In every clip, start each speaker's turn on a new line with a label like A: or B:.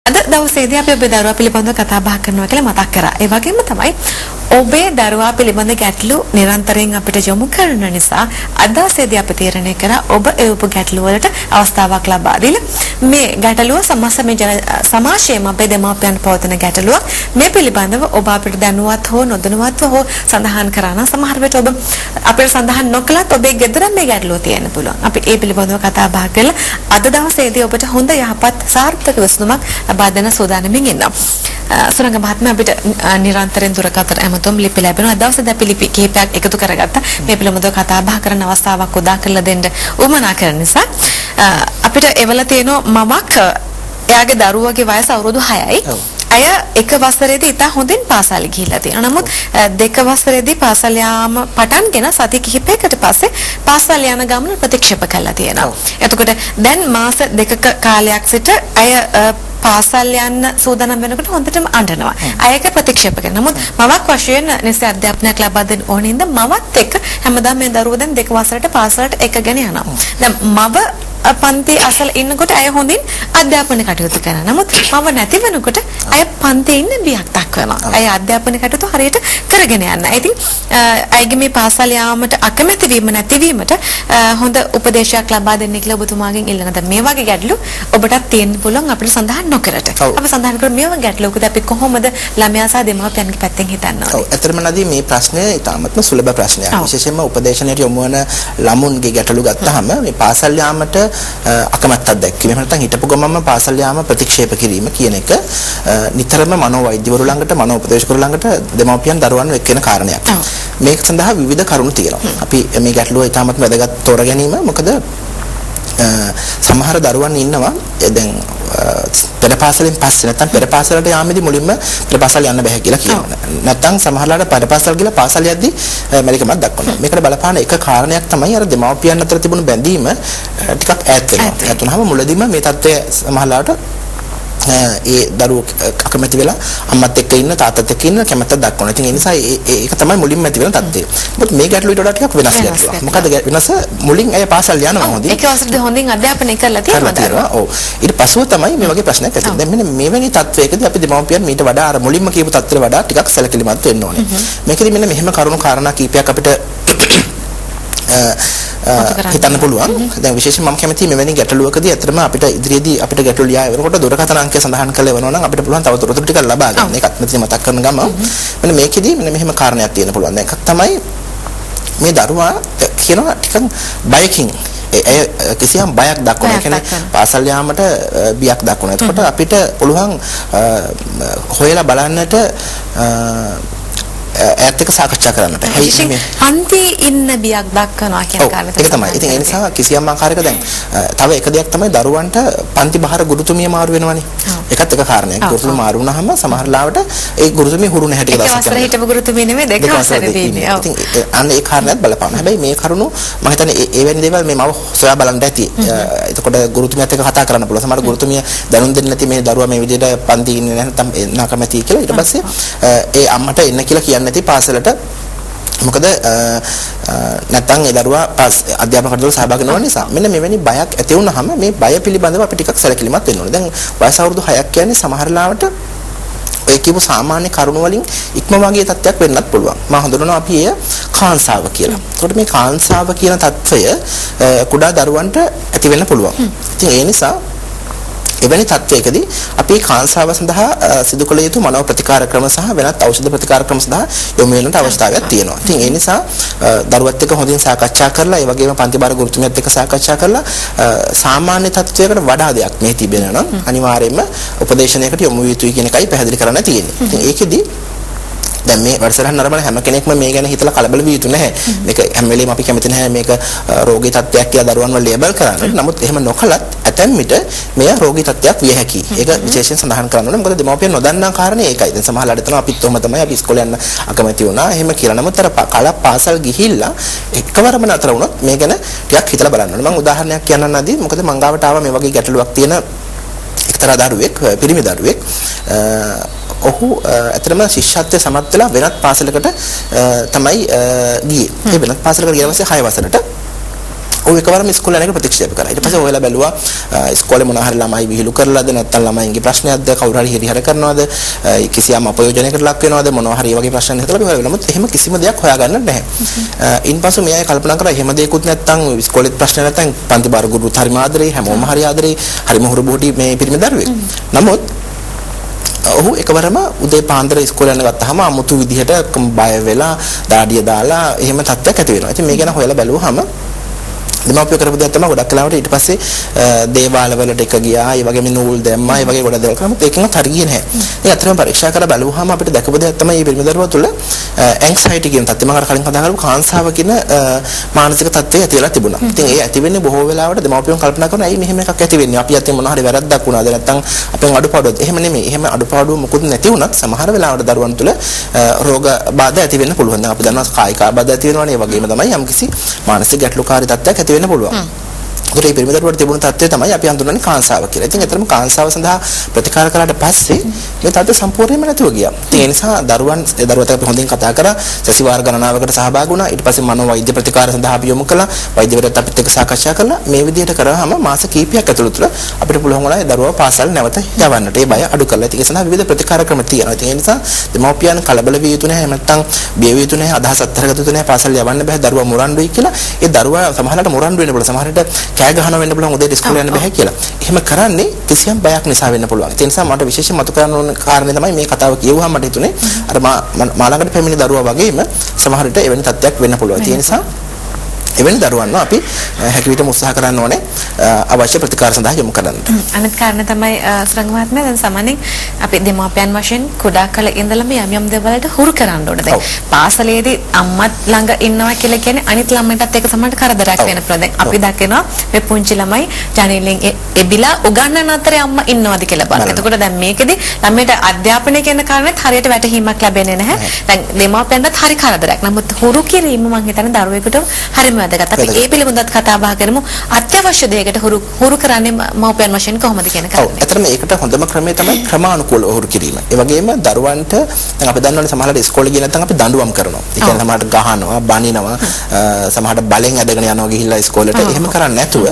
A: අද දවසේදී අපි ඔබේ දරුවා පිළිබඳව කතා බහ කරනවා කියලා මතක් කරා. ඒ වගේම තමයි ඔබේ දරුවා පිළිබඳ ගැටලු නිරන්තරයෙන් අපිට යොමු කරන නිසා අද දවසේදී අපි තීරණය කරා ඔබ ඒ උප ගැටලු වලට අවස්ථාවක් ලබා දීලා මේ ගැටලුව සමාජයේම අපේ දෙමාපියන් පවතින ගැටලුවක් මේ පිළිබඳව ඔබ අපිට දැනුවත් හෝ නොදැනුවත්ව හෝ සඳහන් කරා නම් සමහර විට ඔබ අපිට සඳහන් නොකලත් ඔබේ ගෙදර මේ ගැටලුව තියෙන්න පුළුවන්. අපි ඒ පිළිබඳව කතා බහ කරලා අද දවසේදී ඔබට හොඳ යහපත් සාර්ථක විසඳුමක් ලබා දෙන්න සූදානම්ින් ඉන්නවා. සුරංග මහත්මයා අපිට නිරන්තරයෙන් දුරකථන ඇමතුම් ලිපි ලැබෙනවා. දවසේදී අපි ලිපි කිහිපයක් එකතු කරගත්තා. මේ පිළිබඳව කතා බහ කරන අවස්ථාවක් උදා කරලා දෙන්න උවමනා කරන නිසා අපිට එවල තියෙනවා මමක් එයාගේ දරුවගේ වයස අවුරුදු 6යි. අය එක වසරේදී ඉතා හොඳින් පාසල් ගිහිල්ලා තියෙනවා. නමුත් දෙක වසරේදී පාසල් යාම පටන්ගෙන සති කිහිපයකට පස්සේ පාසල් යන ගමන ප්‍රතික්ෂේප කළා තියෙනවා. එතකොට දැන් මාස දෙකක කාලයක් සිට අය පාසල් යන්න සූදානම් වෙනකොට හොඳටම අඬනවා. අයක ප්‍රතික්ෂේප කරනවා. නමුත් මවක් වශයෙන් නිසි අධ්‍යාපනයක් ලබා දෙන්න ඕනේ ඉඳන් මවත් එක්ක හැමදාම මේ දරුවෝ දැන් දෙක වසරට පාසලට එකගෙන යනවා. දැන් මව පන්ති අසල ඉන්නකොට අය හොඳින් අධ්‍යාපන කටයුතු කරනවා. නමුත් මම නැති වෙනකොට අය පන්තියේ ඉන්න බියක් දක්වනවා. අය අධ්‍යාපන කටයුතු හරියට කරගෙන යන්න. ඉතින් අයගේ මේ පාසල් යාමට අකමැති වීම නැතිවීමට හොඳ උපදේශයක් ලබා දෙන්න කියලා ඔබතුමාගෙන් ඉල්ලනවා. දැන් මේ වගේ ගැටලු ඔබටත් තියෙන්න පුළුවන් අපිට සඳහන් නොකරට. අපි සඳහන් කරමු මේ වගේ ගැටලුවකදී අපි කොහොමද ළමයා සහ දෙමාපියන්ගේ පැත්තෙන් හිතන්න ඕනේ.
B: ඔව් ඇත්තටම නදී මේ ප්‍රශ්නය ඉතාමත්ම සුලභ ප්‍රශ්නයක්. විශේෂයෙන්ම උපදේශනයට යොමු වන ළමුන්ගේ ගැටලු ගත්තාම මේ පාසල් යාමට අකමැත්තක් දැක්වීම එහෙම නැත්නම් හිටපු ගමන්ම පාසල් යාම ප්‍රතික්ෂේප කිරීම කියන එක නිතරම මනෝවෛද්‍යවරු ළඟට මනෝපදේශකවරු ළඟට දෙමාපියන් දරුවන්ව එක්කෙන කාරණයක්. මේක සඳහා විවිධ කරුණු තියෙනවා. අපි මේ ගැටලුව ඉතාමත් වැදගත් තෝර ගැනීම මොකද සමහර දරුවන් ඉන්නවා දැන් පෙර පාසලෙන් පස්සේ නැත්නම් පෙර පාසලට යාමේදී මුලින්ම පෙර පාසල් යන්න බෑ කියලා කියනවා. නැත්නම් සමහරලාට පෙර පාසල් ගිහලා පාසල් යද්දී මැලිකමක් දක්වනවා. මේකට බලපාන එක කාරණයක් තමයි අර දෙමාපියන් අතර තිබුණු බැඳීම ටිකක් ඈත් වෙනවා. ඈත් වුණාම මුලදීම මේ තත්ත්වය සමහරලාට ඒ දරුවෝ අකමැති වෙලා අම්මත් එක්ක ඉන්න තාත්තත් එක්ක ඉන්න කැමැත්ත දක්වනවා. ඉතින් ඒ නිසා ඒක තමයි මුලින්ම ඇති වෙන තත්ත්වය. මොකද මේ ගැටලුවට වඩා ටිකක් වෙනස් ගැටලුවක්. මොකද වෙනස මුලින් අය පාසල් යනවා හොඳින්.
A: ඒක අවශ්‍යද හොඳින් අධ්‍යාපනය කරලා තියෙනවා.
B: ඔව්. ඊට පස්සෙ තමයි මේ වගේ ප්‍රශ්නයක් ඇති වෙන්නේ. දැන් මෙන්න මෙවැනි තත්ත්වයකදී අපි දෙමාපියන් මීට වඩා අර මුලින්ම කියපු තත්ත්වයට වඩා ටිකක් සැලකිලිමත් වෙන්න ඕනේ. මේකෙදි මෙන්න මෙහෙම කරුණු කාරණා කීපයක් අපිට හිතන්න පුළුවන්. දැන් විශේෂයෙන් මම කැමතියි මෙවැනි ගැටලුවකදී අතරම අපිට ඉදිරියේදී අපිට ගැටලු ලියා වෙනකොට දුරකථන අංකය සඳහන් කරලා වෙනවා නම් අපිට පුළුවන් තව තොරතුරු ටිකක් ලබා ගන්න. ඒකත් මෙතන මතක් කරන ගම මෙන්න මේකෙදී මෙන්න මෙහෙම කාරණයක් තියෙන පුළුවන්. දැන් එකක් තමයි මේ දරුවා කියනවා ටිකක් බයකින් කිසියම් බයක් දක්වන. ඒ කියන්නේ පාසල් යාමට බියක් දක්වන. එතකොට අපිට පුළුවන් හොයලා බලන්නට ඈත් එක්ක සාකච්ඡා කරන්නට.
A: පන්ති ඉන්න බියක් දක්වනවා කියන කාරණේ
B: ඒක තමයි. ඉතින් ඒ නිසා කිසියම් ආකාරයක දැන් තව එක දෙයක් තමයි දරුවන්ට පන්ති බහර ගුරුතුමිය මාරු වෙනවනේ. ඒකත් එක කාරණයක්. ගුරුතුමිය මාරු වුණාම සමහර ලාවට ඒ ගුරුතුමිය හුරු නැහැ ටික දවසක්.
A: ඒක වසර හිටපු ගුරුතුමිය නෙමෙයි දෙක වසරේදී ඉන්නේ. ඔව්.
B: ඉතින් අන්න ඒ කාරණයක් බලපානවා. හැබැයි මේ කරුණු මම හිතන්නේ එවැනි දේවල් මේ මම සොයා බලන්න ඇති. එතකොට ගුරුතුමියත් එක්ක කතා කරන්න පුළුවන්. සමහර ගුරුතුමිය දැනුම් දෙන්නේ නැති මේ දරුවා මේ විදිහට පන්ති ඉන්නේ නැත්නම් නැකමැති කියලා ඊට පස්සේ ඒ අම්මට එන්න කියලා කියන්නේ නැති පාසලට. මොකද නැත්තම් ඒ දරුවා අධ්‍යාපන කටයුතු සහභාගී නොවන නිසා මෙන්න මෙවැනි බයක් ඇති වුනහම මේ බය පිළිබඳව අපි ටිකක් සැලකිලිමත් වෙන්න ඕනේ. දැන් වයස අවුරුදු 6ක් කියන්නේ සමහර ලාවට ඔය කියපු සාමාන්‍ය කරුණු වලින් ඉක්ම වගේ තත්ත්වයක් වෙන්නත් පුළුවන්. මම හඳුනනවා අපි එය කාංසාව කියලා. ඒකට මේ කාංසාව කියන තත්ත්වය කුඩා දරුවන්ට ඇති වෙන්න පුළුවන්. ඉතින් ඒ නිසා එවැනි තත්ත්වයකදී අපි කාංසාව සඳහා සිදු කළ යුතු මනෝ ප්‍රතිකාර ක්‍රම සහ වෙනත් ඖෂධ ප්‍රතිකාර ක්‍රම සඳහා යොමු වෙන්නට අවස්ථාවක් තියෙනවා. ඉතින් ඒ නිසා දරුවත් එක්ක හොඳින් සාකච්ඡා කරලා ඒ වගේම පන්ති බාර ගුරුතුමියත් එක්ක සාකච්ඡා කරලා සාමාන්‍ය තත්ත්වයකට වඩා දෙයක් මේ තිබෙනවා නම් අනිවාර්යයෙන්ම උපදේශනයකට යොමු විය යුතුයි කියන එකයි පැහැදිලි කරන්න තියෙන්නේ. ඉතින් ඒකෙදී දැන් මේ වැඩසටහන නරඹන හැම කෙනෙක්ම මේ ගැන හිතලා කලබල විය යුතු නැහැ. මේක හැම වෙලේම අපි කැමති නැහැ මේක රෝගී තත්ත්වයක් කියලා දරුවන්ව ලේබල් කරන්න. නමුත් එහෙම නොකලත් ඇතැම් විට මෙය රෝගී තත්ත්වයක් විය හැකියි. ඒක විශේෂයෙන් සඳහන් කරන්න ඕනේ. මොකද දෙමාපියන් නොදන්නා කාරණේ ඒකයි. දැන් සමහරවිට හිතනවා අපිත් ඔහම තමයි අපි ඉස්කෝලේ යන්න අකමැති වුණා. එහෙම කියලා. නමුත් අර කලක් පාසල් ගිහිල්ලා එකවරම නතර වුණොත් මේ ගැන ටිකක් හිතලා බලන්න ඕනේ. මම උදාහරණයක් කියන්නම් නදී. මොකද මං ගාවට ආවා මේ වගේ ගැටලුවක් තියෙන එක්තරා දරුවෙක් පිරිමි දරුවෙක් ඔහු ඇත්තටම ශිෂ්‍යත්වයේ සමත් වෙලා වෙනත් පාසලකට තමයි ගියේ. ඒ වෙනත් පාසලකට ගියා පස්සේ 6 වසරට ඔය එකවරම ඉස්කෝලේ යන එක ප්‍රතික්ෂේප කරා. ඊට පස්සේ ඔයලා බැලුවා ඉස්කෝලේ මොනවා හරි ළමයි විහිළු කරලාද නැත්නම් ළමයින්ගේ ප්‍රශ්නයක්ද කවුරු හරි හිරිහැර කරනවද කිසියම් අපයෝජනයකට ලක් වෙනවද මොනවා හරි වගේ ප්‍රශ්න හිතලා අපි හොයලා. නමුත් එහෙම කිසිම දෙයක් හොයාගන්න නැහැ. ඉන්පසු මෙයා කල්පනා කරා එහෙම දෙයක්වත් නැත්නම් ඉස්කෝලේ ප්‍රශ්න නැත්නම් පන්ති බාර ගුරුත් හරිම ආදරේ හැමෝම හරි ආදරේ හරිම හුරු බුහුටි මේ පිරිමි දරුවෙක්. නමුත් ඔහු එකවරම උදේ පාන්දර ඉස්කෝලේ යන ගත්තාම අමුතු විදිහට බය වෙලා දාඩිය දාලා එහෙම තත්ත්වයක් ඇති වෙනවා. ඉතින් මේ ගැන හොයලා බැලුවාම දෙමාපියෝ කරපු දේ තමයි ගොඩක් කලාවට ඊට පස්සේ දේවාල වලට එක ගියා. ඒ වගේම නූල් දැම්මා. ඒ වගේ ගොඩක් දේවල් කරා. ඒකෙන්වත් හරියන්නේ නැහැ. ඉතින් අතරම පරීක්ෂා කරලා බලුවාම අපිට දැකපු දෙයක් තමයි මේ පිරිමි දරුවා තුළ ඇන්ක්සයිටි කියන තත්ත්වය මම කලින් කතා කරපු කාංසාව කියන මානසික තත්ත්වය ඇති වෙලා තිබුණා. ඉතින් ඒ ඇති වෙන්නේ බොහෝ වෙලාවට දෙමාපියෝ කල්පනා කරනවා ඇයි මෙහෙම එකක් ඇති වෙන්නේ? අපි අතින් මොනවා හරි වැරද්දක් වුණාද නැත්නම් අපෙන් අඩුපාඩුවක්ද? එහෙම නෙමෙයි. එහෙම අඩුපාඩුව මොකුත් නැති වුණත් සමහර වෙලාවට දරුවන් තුළ රෝග බාධා ඇති වෙන්න පුළුවන්. දැන් අපි දන්නවා කායික බාධා ඇති වෙනවානේ. ඒ වගේම තමයි යම්කිසි මානසික ගැටලුකාරී තත්ත්වයක් ඇති වෙන්න පුළුවන්. ඒකට මේ පිරිමි දරුවට තිබුණු තත්ත්වය තමයි අපි හඳුන්වන්නේ කාංසාව කියලා. ඉතින් ඇත්තටම කාංසාව සඳහා ප්‍රතිකාර කළාට පස්සේ මේ තත්ත්වය සම්පූර්ණයෙන්ම නැතුව ගියා. ඒ නිසා දරුවත් අපි හොඳින් කතා කරා, සැසිවාර ගණනාවකට සහභාගී වුණා. ඊට පස්සේ මනෝ වෛද්‍ය ප්‍රතිකාර සඳහා අපි යොමු කළා. වෛද්‍යවරයාත් අපිත් එක්ක සාකච්ඡා කළා. මේ විදිහට කරාම මාස කිහිපයක් ඇතුළත අපිට පුළුවන් වුණා ඒ දරුවව පාසල් නැවත යවන්නට. ඒ බය අඩු කරලා. ඒක සඳහා විවිධ ප්‍රතිකාර ක්‍රම තියෙනවා. ඒ නිසා දෙමව්පියන් කලබල විය යුතු නැහැ. නැත්නම් බිය විය යුතු නැහැ. අදහස් අත්හැරගත යුතු නැහැ. පාසල් යවන්න බෑ. දරුවා මුරණ්ඩුයි කියලා. ඒ දරුවා සමහරවිට මුරණ්ඩු වෙන්න පුළුවන්. සමහරවිට කෑ ගහනවා වෙන්න පුළුවන්. උදේට ඉස්කෝලේ යන්න බෑ කියලා. එහෙම කරන්නේ කිසියම් බයක් නිසා වෙන්න පුළුවන්. ඒ නිසා මට විශේෂයෙන් මතක කරගන්න ඕන කාරණේ තමයි මේ කතාව කියවුවාම මට හිතුනේ අර මා ළඟට පැමිණි දරුවා වගේම සමහර විට එවැනි තත්ත්වයක් වෙන්න පුළුවන්. ඒ නිසා එවැනි දරුවන්ව අපි හැකි විටම උත්සාහ කරන්න ඕනේ අවශ්‍ය ප්‍රතිකාර සඳහා යොමු කරන්න.
A: අනිත් කාරණා තමයි සුරංග මහත්මයා දැන් සාමාන්‍යයෙන් අපි දෙමාපියන් වශයෙන් කුඩා කල ඉඳලම යම් යම් දේවල් වලට හුරු කරන්න ඕනේ. දැන් පාසලේදී අම්මත් ළඟ ඉන්නවා කියලා කියන්නේ අනිත් ළමයින්ටත් ඒක සමහරට කරදරයක් වෙන්න පුළුවන්. දැන් අපි දකිනවා මේ පුංචි ළමයි ජනේලෙන් එබිලා උගන්නන අතරේ අම්මා ඉන්නවාද කියලා බලන්න. එතකොට දැන් මේකෙදි ළමයට අධ්‍යාපනය කියන කාරණේත් හරියට වැටහීමක් ලැබෙන්නේ නැහැ. දැන් දෙමාපියන්ටත් හරි කරදරයක්. නමුත් හුරු කිරීම මම හිතන්නේ දරුවෙකුට හරිම වැදගත්. අපි ඒ පිළිබඳව කතා බහ කරමු. අත්‍යවශ්‍ය දෙයකට හුරු කරන්නේ මව්පියන් වශයෙන් කොහොමද කියන කාරණේ.
B: ඔව්. ඇත්තටම ඒකට හොඳම ක්‍රමය තමයි ක්‍රමානුකූලව හුරු කිරීම. ඒ වගේම දරුවන්ට දැන් අපි දන්නවනේ සමහරවිට ඉස්කෝලේ ගිය නැත්නම් අපි දඬුවම් කරනවා. ඒ කියන්නේ සමහරවිට ගහනවා, බනිනවා, සමහරවිට බලෙන් ඇදගෙන යනවා ගිහිල්ලා ඉස්කෝලේට. එහෙම කරන්නේ නැතුව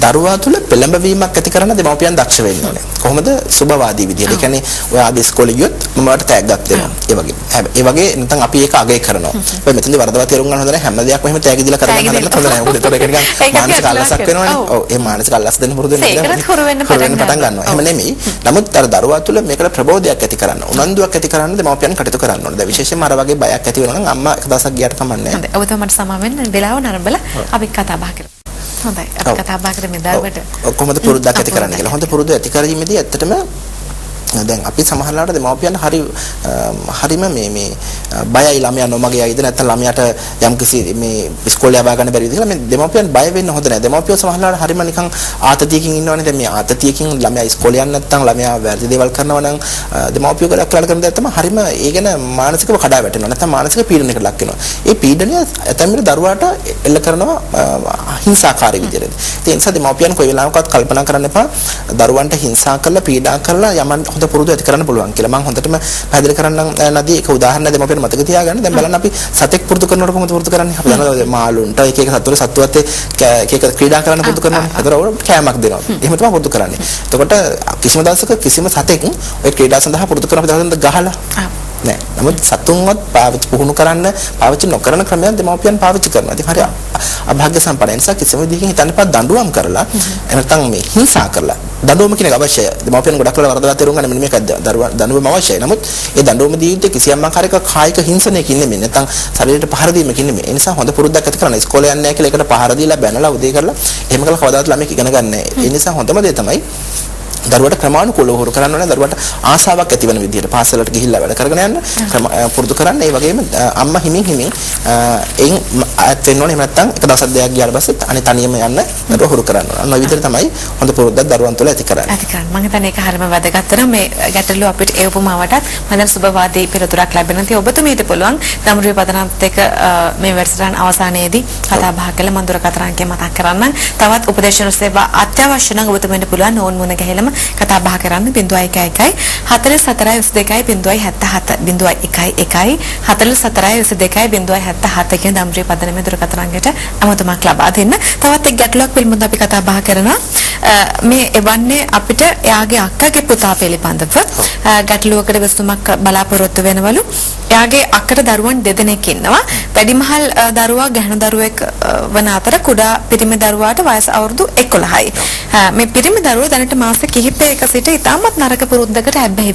B: දරුවා තුළ පෙළඹවීමක් ඇති කරන දෙමව්පියන් දක්ෂ වෙන්න ඕනේ. කොහොමද? සුබවාදී විදියට. ඒ කියන්නේ ඔයා අද ඉස්කෝලේ ගියොත් මම ඔයාලට තෑග්ගක් දෙනවා. ඒ වගේ. ඒ වගේ නැත්නම් අපි ඒක අගය කරනවා. ඔය මෙතනදී වරදවා තේරුම් ගන්න හොඳ නැහැ. හැම දෙයක්ම එහෙම තෑග්ග දීලා කරගන්න හදන්න හොඳ නැහැ. මොකද ඒතකොට ඒක නිකන් මානසික අල්ලසක් වෙනවනේ. ඔව්. ඒ මානසික අල්ලස් දෙන්න පුරුදු වෙන්න
A: ඒකත් හුරු වෙන්න පටන්
B: ගන්නවා. එහෙම නෙමෙයි. නමුත් අර දරුවා තුළ මේකට ප්‍රබෝධයක් ඇති කරන්න, උනන්දුවක් ඇති කරන්න දෙමාපියන් කටයුතු කරන්න ඕනේ. දැන් විශේෂයෙන්ම අර වගේ බයක් ඇති වෙනවා නම් අම්මා එක දවසක් ගියාට කමන්නේ නැහැ.
A: හොඳයි. ඔබතුමාට සමා වෙන්න වෙලාව නරඹලා අපි කතා බහ කරමු. හොඳයි. අපි කතා බහ කරමු දරුවට.
B: කොහොමද පුරුද්දක් ඇති කරන්න කියලා. හොඳ පුරුදු ඇති කිරීමේදී ඇත්තටම දැන් අපි සමහරවිට දෙමාපියන් හරිම මේ බයයි ළමයා නොමග යයිද නැත්නම් ළමයාට යම්කිසි මේ ඉස්කෝලේ යවා ගන්න බැරිද කියලා මේ දෙමාපියන් බය වෙන්න හොඳ නැහැ. දෙමාපියෝ සමහරවිට හරිම නිකන් ආතතියකින් ඉන්නවනේ. දැන් මේ ආතතියකින් ළමයා ඉස්කෝලේ යන්නේ නැත්නම් ළමයා වැරදි දේවල් කරනවා නම් දෙමාපියෝ ගොඩක් කරලා කරන දේ තමයි හරිම ඒ ගැන මානසිකව කඩා වැටෙනවා. නැත්නම් මානසික පීඩනයකට ලක් වෙනවා. ඒ පීඩනය ඇතැම් විට දරුවාට එල්ල කරනවා හිංසාකාරී විදිහට. ඒ නිසා දෙමාපියන් කොයි වෙලාවකවත් කල්පනා කරන්න එපා දරුවන්ට හිංසා කරලා පීඩා කරලා යමන් හොඳ පුරුදු ඇති කරන්න පුළුවන් කියලා. මම හොඳටම පැහැදිලි කරන්නම් නදී ඒක උදාහරණයක් දෙමපියන් මතක තියාගන්න. දැන් බලන්න අපි සතෙක් පුරුදු කරනකොට කොහොමද පුරුදු කරන්නේ? අපි දන්නවා මාළුන්ට එක එක සත්තුත් එක එක ක්‍රීඩා කරන්න පුරුදු කරනවා. ඒතර කෑමක් දෙනවා. එහෙම තමයි පුරුදු කරන්නේ. එතකොට කිසිම දවසක කිසිම සතෙක් ඔය ක්‍රීඩා සඳහා පුරුදු කරන අපි දවසෙන් ගහලා නෑ. නමුත් සතුන්වත් පුහුණු කරන්න පාවිච්චි නොකරන ක්‍රමයක් දෙමව්පියන් පාවිච්චි කරනවා. ඉතින් හරිය අභාග්‍ය සම්පන්න නිසා කිසිම විදිහකින් හිතන්න එපා දඬුවම් කරලා නැත්නම් මේ හිංසා කරලා. දඬුවම කියන එක අවශ්‍යයි. දෙමව්පියන් ගොඩක් වෙලා වරදවා තේරුම් ගන්න මෙන්න මේක දඬුවම අවශ්‍යයි. නමුත් ඒ දඬුවම දීවිත කිසියම් ආකාරයක කායික හිංසනයකින් නෙමෙයි. නැත්නම් ශරීරයට පහර දීමකින් නෙමෙයි. ඒ නිසා හොඳ පුරුද්දක් ඇති කරන්න. ඉස්කෝලේ යන්නේ නැහැ කියලා ඒකට පහර දීලා බැනලා උදේ කරලා එහෙම කළා කවදාවත් ළමෙක් ඉගෙන ගන්න නැහැ. ඒ නිසා හොඳම දේ තමයි දරුවට ක්‍රමානුකූලව හුරු කරන්න ඕනේ. දරුවට ආසාවක් ඇති වෙන විදිහට පාසලට ගිහිල්ලා වැඩ කරගෙන යන්න පුරුදු කරන්න. ඒ වගේම අම්මා හිමින් එයින් අත් වෙන්න ඕනේ. එහෙම නැත්නම් එක දවසක් දෙයක් ගියාට පස්සේ අනේ තනියම යන්න දරුවා හුරු කරන්න ඕනේ. අන්න ඔය විදිහට තමයි හොඳ පුරුද්දක් දරුවන් තුළ ඇති කරන්නේ.
A: ඇති කරන්නේ. මම හිතන්නේ ඒක හරියම වැදගත් වෙනවා. මේ ගැටලුව අපිට ඒ උපමාවටත් මම දැන් සුබවාදී පිළිතුරක් ලැබෙන නැති ඔබතුමීට පුළුවන් දමරුවේ පදනමත් එක්ක මේ වැඩසටහන අවසානයේදී කතා බහ කළා. මම දුරකථන අංකය මතක් කරන්නම්. තවත් උපදේශන සේවා අත්‍යවශ්‍ය නම් ඔබතුමීට පුළුවන් ඕන් මොන ගහලම කතා බහ කරන්න 0111 4422 කියන දම්රිය පදනමේ දුරකථන අංකයට අමතමක් ලබා දෙන්න. තවත් එක් ගැටලුවක් පිළිබඳව අපි කතා බහ කරනවා. මේ එවන්නේ අපිට එයාගේ අක්කගේ පුතා පිළිබඳව ගැටලුවකට විසඳුමක් බලාපොරොත්තු වෙනවලු. එයාගේ අක්කට දරුවන් දෙදෙනෙක් ඉන්නවා. වැඩිමහල් දරුවා ගැහණු දරුවෙක් වන අතර කුඩා පිරිමි දරුවාට වයස අවුරුදු 11යි. මේ පිරිමි දරුවා දැනට මාස කිහිපයක සිට ඉතාමත් නරක පුරුද්දකට ඇබ්බැහි